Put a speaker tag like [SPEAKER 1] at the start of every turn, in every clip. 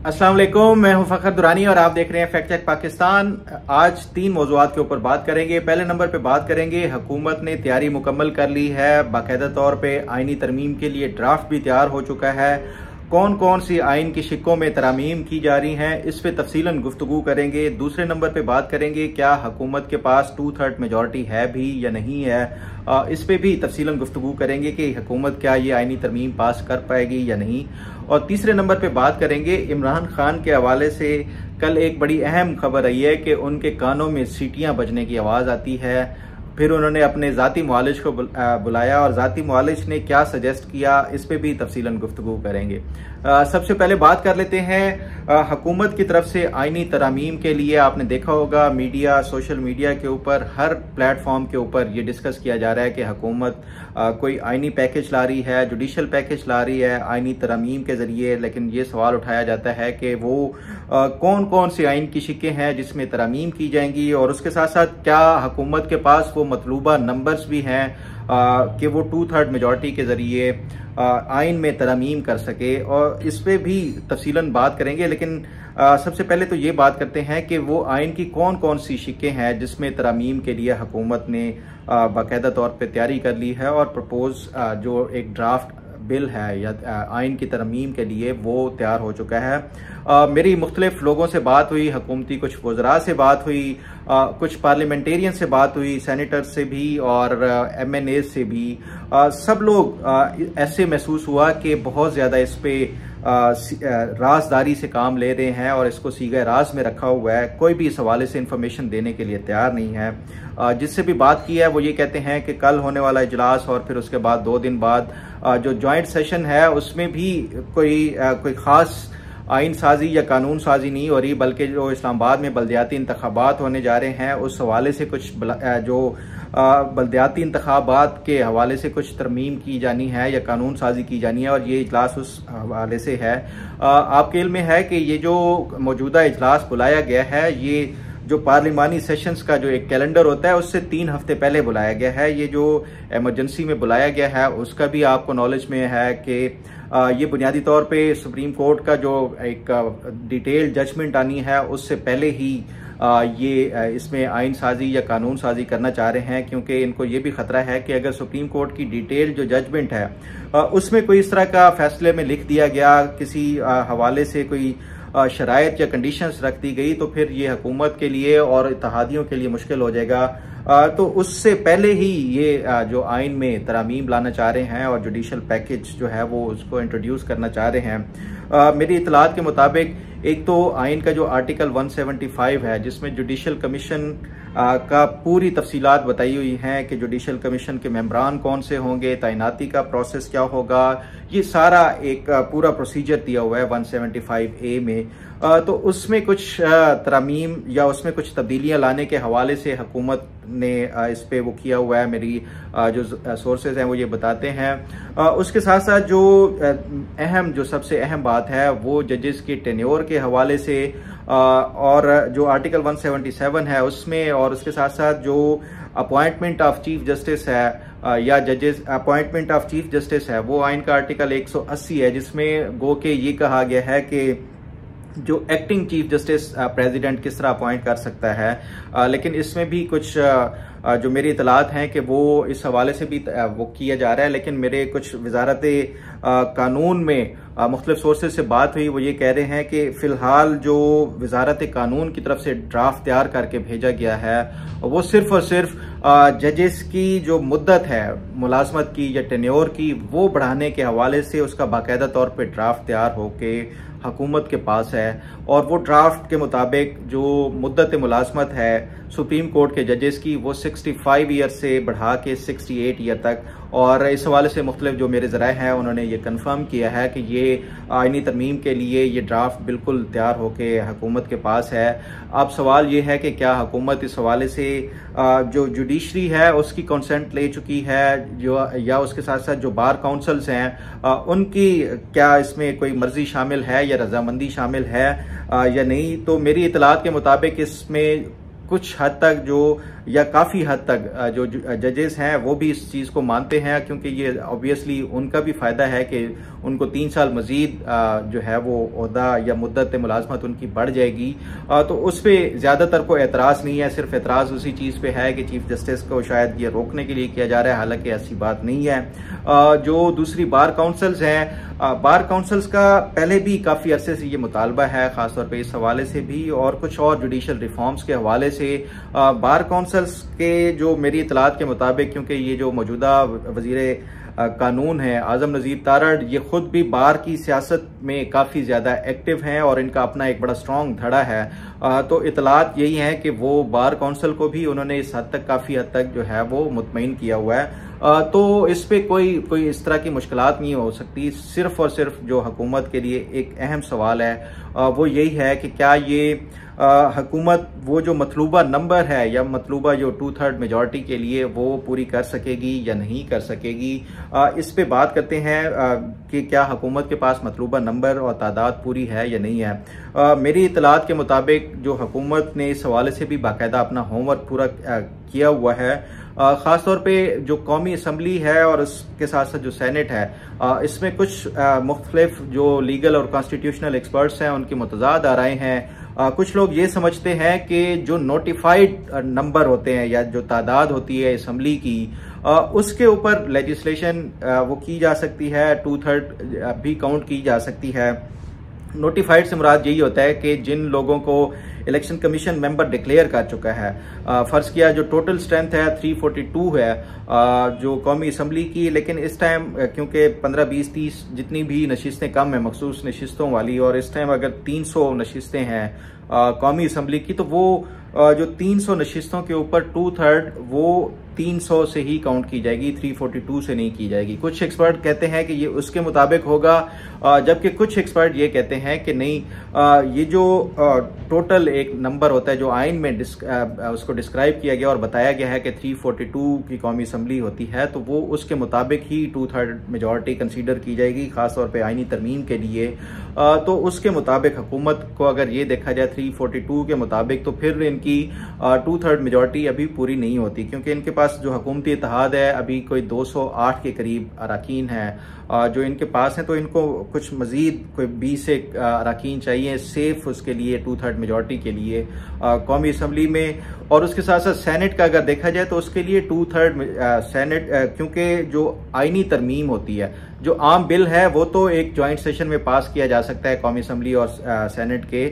[SPEAKER 1] अस्सलाम वालेकुम, मैं हूं फखर दुरानी और आप देख रहे हैं फैक्ट चेक पाकिस्तान। आज 3 मौज़ूआत के ऊपर बात करेंगे। पहले नंबर पे बात करेंगे, हुकूमत ने तैयारी मुकम्मल कर ली है, बाकायदा तौर पे आईनी तरमीम के लिए ड्राफ्ट भी तैयार हो चुका है। कौन कौन सी आइन की शिक्कों में तरामीम की जा रही हैं, इस पे तफसीलन गुफ्तगू करेंगे। दूसरे नंबर पे बात करेंगे, क्या हुकूमत के पास 2/3 मेजॉरिटी है भी या नहीं है, इस पे भी तफसीलन गुफ्तगू करेंगे कि हुकूमत क्या ये आइनी तरमीम पास कर पाएगी या नहीं। और तीसरे नंबर पे बात करेंगे, इमरान खान के हवाले से कल एक बड़ी अहम खबर आई है कि उनके कानों में सीटियां बजने की आवाज़ आती है। फिर उन्होंने अपने ज़ाती मुआलिज को बुलाया और ज़ाती मुआलिज ने क्या सजेस्ट किया, इस पे भी तफसीलन गुफ्तगू करेंगे। सबसे पहले बात कर लेते हैं हुकूमत की तरफ से आइनी तरामीम के लिए। आपने देखा होगा मीडिया, सोशल मीडिया के ऊपर, हर प्लेटफॉर्म के ऊपर ये डिस्कस किया जा रहा है कि हुकूमत कोई आइनी पैकेज ला रही है, जुडिशल पैकेज ला रही है आइनी तरामीम के जरिए। लेकिन ये सवाल उठाया जाता है कि वो कौन कौन सी आइन की शिक्कें हैं जिसमें तरामीम की जाएंगी, और उसके साथ साथ क्या हुकूमत के पास वो मतलूबा नंबर्स भी हैं कि वो 2/3 मेजॉरिटी के जरिए आइन में तरामीम कर सके, और इस पे भी तफसीलन बात करेंगे। लेकिन सबसे पहले तो ये बात करते हैं कि वो आइन की कौन कौन सी शिक्कें हैं जिसमें तरामीम के लिए हुकूमत ने बाकायदा तौर पे तैयारी कर ली है, और प्रपोज जो एक ड्राफ्ट बिल है या आइन की तरमीम के लिए वो तैयार हो चुका है। मेरी मुख्तलिफ लोगों से बात हुई, हुकूमती कुछ वज़रा से बात हुई, कुछ पार्लियामेंटेरियन से बात हुई, सेनेटर से भी और MNA से भी। सब लोग ऐसे महसूस हुआ कि बहुत ज़्यादा इस पे राजदारी से काम ले रहे हैं और इसको सीगा राज में रखा हुआ है। कोई भी इस हवाले से इंफॉर्मेशन देने के लिए तैयार नहीं है। जिससे भी बात की है वो ये कहते हैं कि कल होने वाला इजलास और फिर उसके बाद 2 दिन बाद जो जॉइंट सेशन है उसमें भी कोई खास आइन साजी या कानून साजी नहीं हो रही, बल्कि जो इस्लामाबाद में बल्दियाती इंतखाबात होने जा रहे हैं उस हवाले से कुछ जो बल्दियाती इंतखाबात के हवाले से कुछ तरमीम की जानी है या कानून साजी की जानी है, और ये इजलास उस हवाले से है। आपके इल्म में है कि ये जो मौजूदा इजलास बुलाया गया है, ये जो पार्लिमानी सेशंस का जो एक कैलेंडर होता है उससे 3 हफ्ते पहले बुलाया गया है। ये जो इमरजेंसी में बुलाया गया है उसका भी आपको नॉलेज में है कि ये बुनियादी तौर पे सुप्रीम कोर्ट का जो एक डिटेल्ड जजमेंट आनी है उससे पहले ही ये इसमें आइन साजी या कानून साजी करना चाह रहे हैं, क्योंकि इनको ये भी खतरा है कि अगर सुप्रीम कोर्ट की डिटेल्ड जो जजमेंट है उसमें कोई इस तरह का फैसले में लिख दिया गया, किसी हवाले से कोई शराइत या कंडीशंस रख दी गई, तो फिर ये हुकूमत के लिए और इत्तेहादियों के लिए मुश्किल हो जाएगा। तो उससे पहले ही ये जो आइन में तरामीम लाना चाह रहे हैं और जुडिशल पैकेज जो है वो उसको इंट्रोड्यूस करना चाह रहे हैं। मेरी इतलात के मुताबिक एक तो आइन का जो आर्टिकल 175 है जिसमें जुडिशल कमीशन का पूरी तफसीलात बताई हुई हैं कि जुडिशल कमीशन के मेंबरान कौन से होंगे, तैनाती का प्रोसेस क्या होगा, ये सारा एक पूरा प्रोसीजर दिया हुआ है 175A में। तो उसमें कुछ तरमीम या उसमें कुछ तब्दीलियां लाने के हवाले से हुकूमत ने इस पे वो किया हुआ है। मेरी जो सोर्सेज हैं वो ये बताते हैं। उसके साथ साथ जो सबसे अहम बात है वो जजेस के टेन्योर के हवाले से, और जो आर्टिकल 177 है उसमें, और उसके साथ साथ जो अपॉइंटमेंट ऑफ चीफ जस्टिस है या जजेस अपॉइंटमेंट ऑफ चीफ जस्टिस है, वो आइन का आर्टिकल 180 है जिसमें गो के ये कहा गया है कि जो एक्टिंग चीफ जस्टिस प्रेसिडेंट किस तरह अपॉइंट कर सकता है। लेकिन इसमें भी कुछ जो मेरी इतलात हैं कि वो इस हवाले से भी वो किया जा रहा है। लेकिन मेरे कुछ वजारत कानून में मुख्तलिफ सोर्सेज से बात हुई, वो ये कह रहे हैं कि फ़िलहाल जो वजारत कानून की तरफ से ड्राफ्ट तैयार करके भेजा गया है वो सिर्फ और सिर्फ जजेस की जो मुद्दत है मुलाजमत की या टेन्योर की वो बढ़ाने के हवाले से उसका बाकायदा तौर पे ड्राफ्ट तैयार होके हुकूमत के पास है, और वो ड्राफ्ट के मुताबिक जो मुद्दत मुलाजमत है सुप्रीम कोर्ट के जजेस की वो 65 ईयर से बढ़ा के 68 ईयर तक। और इस हवाले से मुख्तलिफ जो मेरे ज़राए हैं उन्होंने ये कन्फर्म किया है कि ये आइनी तरमीम के लिए ये ड्राफ्ट बिल्कुल तैयार होके हुकूमत के पास है। अब सवाल ये है कि क्या हुकूमत इस हवाले से जो जुडिशरी है उसकी कंसेंट ले चुकी है, जो या उसके साथ साथ जो बार काउंसिल्स हैं उनकी क्या इसमें कोई मर्जी शामिल है या रजामंदी शामिल है या नहीं। तो मेरी इतलात के मुताबिक इसमें कुछ हद तक जो या काफ़ी हद तक जो जजेस हैं वो भी इस चीज़ को मानते हैं, क्योंकि ये ऑब्वियसली उनका भी फ़ायदा है कि उनको 3 साल मज़ीद जो है वो ओहदा या मुद्दत मुलाजमत उनकी बढ़ जाएगी। तो उस पर ज़्यादातर को एतराज़ नहीं है, सिर्फ एतराज़ उसी चीज़ पे है कि चीफ जस्टिस को शायद ये रोकने के लिए किया जा रहा है, हालांकि ऐसी बात नहीं है। जो दूसरी बार काउंसिल्स हैं, बार काउंसिल्स का पहले भी काफ़ी अरसे से ये मुतालबा है, ख़ासतौर पे इस हवाले से भी और कुछ और जुडिशल रिफॉर्म्स के हवाले से। बार काउंसिल्स के जो मेरी इतलात के मुताबिक, क्योंकि ये जो मौजूदा वज़ीर कानून है आज़म नज़ीर तारड़, ये खुद भी बार की सियासत में काफ़ी ज़्यादा एक्टिव हैं और इनका अपना एक बड़ा स्ट्रॉन्ग धड़ा है। तो इतलात यही है कि वो बार काउंसिल को भी उन्होंने इस हद तक काफ़ी हद तक जो है वो मुतमईन किया हुआ है। तो इस पे कोई इस तरह की मुश्किलात नहीं हो सकती। सिर्फ और सिर्फ जो हुकूमत के लिए एक अहम सवाल है वो यही है कि क्या ये हुकूमत वो जो मतलूबा नंबर है या मतलूबा जो 2/3 मेजॉरिटी के लिए वो पूरी कर सकेगी या नहीं कर सकेगी। इस पे बात करते हैं कि क्या हुकूमत के पास मतलूबा नंबर और तादाद पूरी है या नहीं है। मेरी इतलात के मुताबिक जो हुकूमत ने इस हवाले से भी बाकायदा अपना होमवर्क पूरा किया हुआ है। ख़ासतौर पे जो कौमी असम्बली है और इसके साथ साथ जो सेनेट है, इसमें कुछ मुख्तलिफ जो लीगल और कॉन्स्टिट्यूशनल एक्सपर्ट्स हैं उनकी मुतज़ाद आराएं हैं। कुछ लोग ये समझते हैं कि जो नोटिफाइड नंबर होते हैं या जो तादाद होती है असम्बली की, उसके ऊपर लेजिस्लेशन वो की जा सकती है, 2/3 भी काउंट की जा सकती है। नोटिफाइड से मुराद यही होता है कि जिन लोगों को इलेक्शन कमीशन मेंबर डिक्लेयर कर चुका है, फर्ज किया जो टोटल स्ट्रेंथ है 342 है जो कौमी असम्बली की, लेकिन इस टाइम क्योंकि 15, 20, 30 जितनी भी नशिस्तें कम है मखसूस नशिस्तों वाली, और इस टाइम अगर 300 नशिस्तें हैं कौमी असम्बली की, तो वो जो 300 नशिस्तों के ऊपर 2/3 वो 300 से ही काउंट की जाएगी, 342 से नहीं की जाएगी। कुछ एक्सपर्ट कहते हैं कि ये उसके मुताबिक होगा, जबकि कुछ एक्सपर्ट ये कहते हैं कि नहीं, ये जो टोटल एक नंबर होता है जो आइन में उसको डिस्क्राइब किया गया और बताया गया है कि 342 की कौमी असम्बली होती है, तो वो उसके मुताबिक ही 2/3 मेजॉरिटी कंसीडर की जाएगी, खासतौर पे आइनी तरमीम के लिए। तो उसके मुताबिक हुकूमत को अगर ये देखा जाए 342 के मुताबिक, तो फिर इनकी 2/3 मेजॉरिटी अभी पूरी नहीं होती, क्योंकि इनके पास जो हुकूमती इत्तेहाद है अभी कोई 208 के करीब अराकीन हैं जो इनके पास हैं, तो इनको कुछ मजीद कोई 20 एक अराकीन चाहिए सेफ उसके लिए 2/3 मेजॉरिटी के लिए कौमी असम्बली में। और उसके साथ साथ सेनेट का अगर देखा जाए तो उसके लिए 2/3 सेनेट, क्योंकि जो आइनी तरमीम होती है, जो आम बिल है वो तो एक जॉइंट सेशन में पास किया जा सकता है कौमी असम्बली और सेनेट के,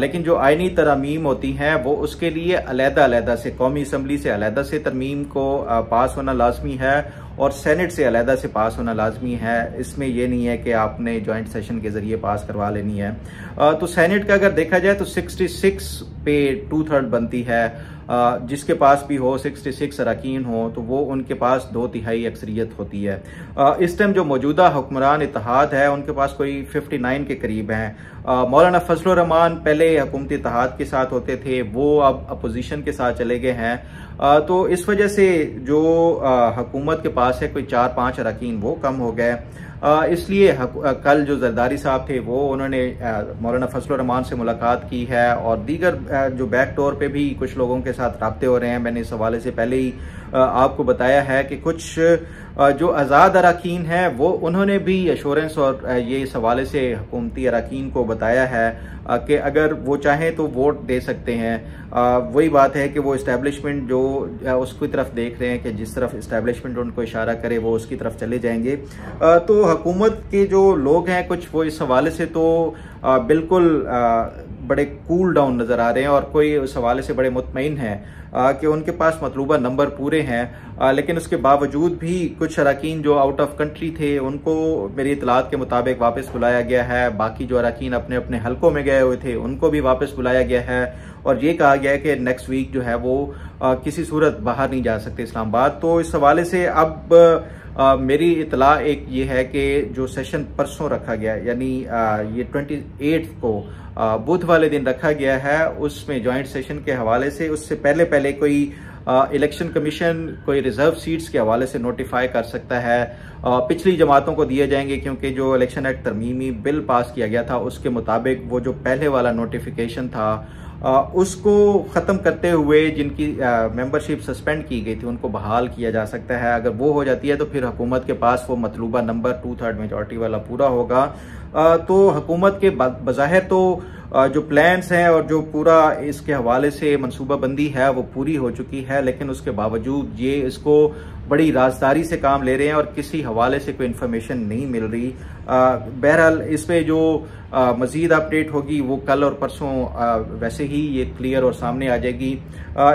[SPEAKER 1] लेकिन जो आइनी तरमीम होती हैं वो उसके लिए अलहदा से कौमी असम्बली से अलहदा से तरमीम को पास होना लाजमी है और सेनेट से अलहदा से पास होना लाजमी है। इसमें यह नहीं है कि आपने जॉइंट सेशन के जरिए पास करवा लेनी है। तो सेनेट का अगर देखा जाए तो 66 पे 2/3 बनती है, जिसके पास भी हो 66 अराकीन हो तो वो उनके पास 2/3 अक्सरियत होती है। इस टाइम जो मौजूदा हुक्मरान इत्तेहाद है उनके पास कोई 59 के करीब हैं। मौलाना फजलुर रहमान पहले हुकूमती इत्तेहाद के साथ होते थे, वो अब अपोजिशन के साथ चले गए हैं। तो इस वजह से जो हुकूमत के पास है कोई 4-5 अराकीन वो कम हो गए। इसलिए कल जो जरदारी साहब थे वो उन्होंने मौलाना फजलुर रहमान से मुलाकात की है और दीगर जो बैक डोर पे भी कुछ लोगों के साथ राब्ते हो रहे हैं। मैंने इस हवाले से पहले ही आपको बताया है कि कुछ जो आज़ाद अराकीन हैं वो उन्होंने भी एश्योरेंस और ये इस हवाले से हुकूमती अराकीन को बताया है कि अगर वो चाहें तो वोट दे सकते हैं। वही बात है कि वो इस्टेब्लिशमेंट जो उसकी तरफ देख रहे हैं कि जिस तरफ इस्टेब्लिशमेंट उनको इशारा करे वो उसकी तरफ चले जाएंगे। तो हुकूमत के जो लोग हैं कुछ वो इस हवाले से तो बिल्कुल बड़े कूल डाउन नज़र आ रहे हैं और कोई उस हवाले से बड़े मुतमईन हैं कि उनके पास मतलूबा नंबर पूरे हैं। लेकिन उसके बावजूद भी कुछ अराकीन जो आउट ऑफ कंट्री थे उनको मेरी इतलात के मुताबिक वापस बुलाया गया है। बाकी जो अराकीन अपने अपने हलकों में गए हुए थे उनको भी वापस बुलाया गया है और ये कहा गया है कि नेक्स्ट वीक जो है वो किसी सूरत बाहर नहीं जा सकते इस्लामाबाद। तो इस हवाले से अब मेरी इतला एक ये है कि जो सेशन परसों रखा गया यानी ये 28 को बुध वाले दिन रखा गया है, उसमें जॉइंट सेशन के हवाले से उससे पहले कोई इलेक्शन कमीशन कोई रिजर्व सीट्स के हवाले से नोटिफाई कर सकता है। पिछली जमातों को दिए जाएंगे क्योंकि जो इलेक्शन एक्ट तरमीमी बिल पास किया गया था उसके मुताबिक वो जो पहले वाला नोटिफिकेशन था उसको ख़त्म करते हुए जिनकी मेंबरशिप सस्पेंड की गई थी उनको बहाल किया जा सकता है। अगर वो हो जाती है तो फिर हुकूमत के पास वो मतलूबा नंबर 2/3 मेजॉरिटी वाला पूरा होगा। तो हुकूमत के बज़ाहिर तो जो प्लान्स हैं और जो पूरा इसके हवाले से मनसूबाबंदी है वो पूरी हो चुकी है, लेकिन उसके बावजूद ये इसको बड़ी राजदारी से काम ले रहे हैं और किसी हवाले से कोई इन्फॉर्मेशन नहीं मिल रही। बहरहाल इस पे जो मजीद अपडेट होगी वो कल और परसों वैसे ही ये क्लियर और सामने आ जाएगी।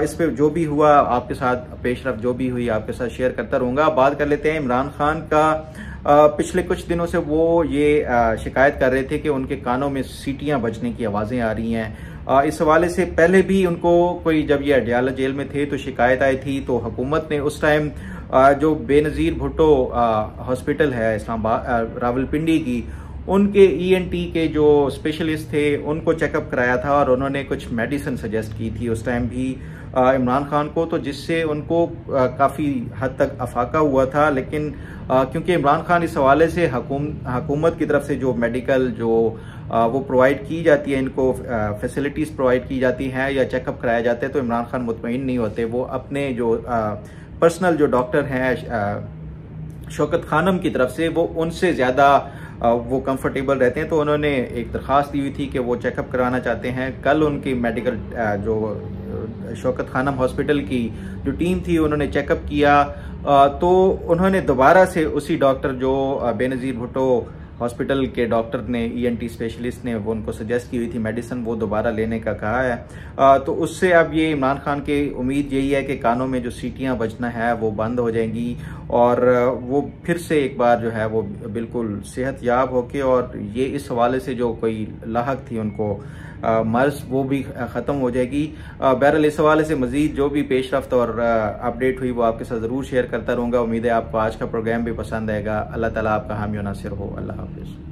[SPEAKER 1] इस पे जो भी हुआ आपके साथ पेशरफ जो भी हुई आपके साथ शेयर करता रहूंगा। बात कर लेते हैं इमरान खान का। पिछले कुछ दिनों से वो ये शिकायत कर रहे थे कि उनके कानों में सीटियां बजने की आवाजें आ रही हैं। इस हवाले से पहले भी उनको कोई जब ये अडयाला जेल में थे तो शिकायत आई थी, तो हुकूमत ने उस टाइम जो बेनजीर भुट्टो हॉस्पिटल है इस्लामाबाद रावलपिंडी की, उनके ENT के जो स्पेशलिस्ट थे उनको चेकअप कराया था और उन्होंने कुछ मेडिसिन सजेस्ट की थी उस टाइम भी इमरान खान को, तो जिससे उनको काफ़ी हद तक अफाका हुआ था। लेकिन क्योंकि इमरान खान इस हवाले से हुकूमत की तरफ से जो मेडिकल जो वो प्रोवाइड की जाती है, इनको फैसिलिटीज़ प्रोवाइड की जाती हैं या चेकअप कराया जाता है, तो इमरान खान मुतमईन नहीं होते। वो अपने जो पर्सनल जो डॉक्टर हैं शौकत खानम की तरफ से वो उनसे ज़्यादा वो कंफर्टेबल रहते हैं, तो उन्होंने एक दरख्वास्त दी हुई थी कि वो चेकअप कराना चाहते हैं। कल उनकी मेडिकल जो शौकत खानम हॉस्पिटल की जो टीम थी उन्होंने चेकअप किया, तो उन्होंने दोबारा से उसी डॉक्टर जो बेनजीर भुट्टो हॉस्पिटल के डॉक्टर ने ENT स्पेशलिस्ट ने वो उनको सजेस्ट की हुई थी मेडिसिन, वो दोबारा लेने का कहा है। तो उससे अब ये इमरान खान की उम्मीद यही है कि कानों में जो सीटियां बजना है वो बंद हो जाएंगी और वो फिर से एक बार जो है वो बिल्कुल सेहतयाब होके, और ये इस हवाले से जो कोई लाहक थी उनको मर्ज वो भी ख़त्म हो जाएगी। बहरहाल इस हवाले से मजीद जो भी पेशरफ्त और अपडेट हुई वो आपके साथ ज़रूर शेयर करता रहूँगा। उम्मीद है आपको आज का प्रोग्राम भी पसंद आएगा। अल्लाह ताला आपका हामी और नासिर हो। अल्लाह हाफिज़।